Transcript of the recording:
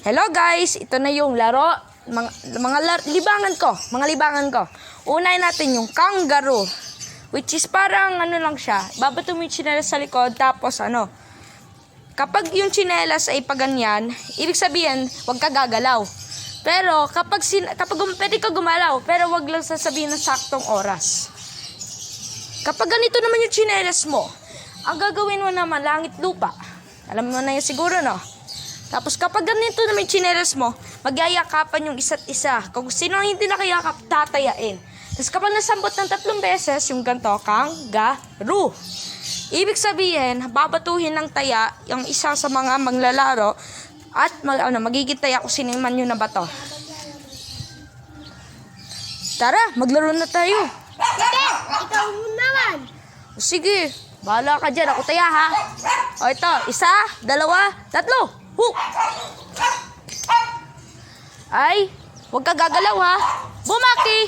Hello guys, ito na yung laro, mga libangan ko. Unahin natin yung kangaroo, which is parang ano lang siya, babato mo yung tsinelas sa likod, tapos kapag yung tsinelas ay paganyan, ibig sabihin, huwag ka gagalaw. Pero kapag pwede ka gumalaw, pero wag lang sasabihin ng saktong oras. Kapag ganito naman yung tsinelas mo, ang gagawin mo naman, langit lupa. Alam mo na yun siguro, no? Tapos kapag ganito naman yung tsinelas mo, magyayakapan yung isa't isa. Kung sino ang hindi nakayakap, tatayain. Tapos kapag nasambot ng 3 beses, yung ganito, kangaroo. Ibig sabihin, babatuhin ng taya yung isa sa mga maglalaro at magiging taya kung sino man yun na bato. Tara, maglaro na tayo. Sige, ikaw naman. Sige, bahala ka dyan. Ako taya, ha? O ito, 1, 2, 3. Hook! Ay, huwag ka gagalaw, ha? Bumaki!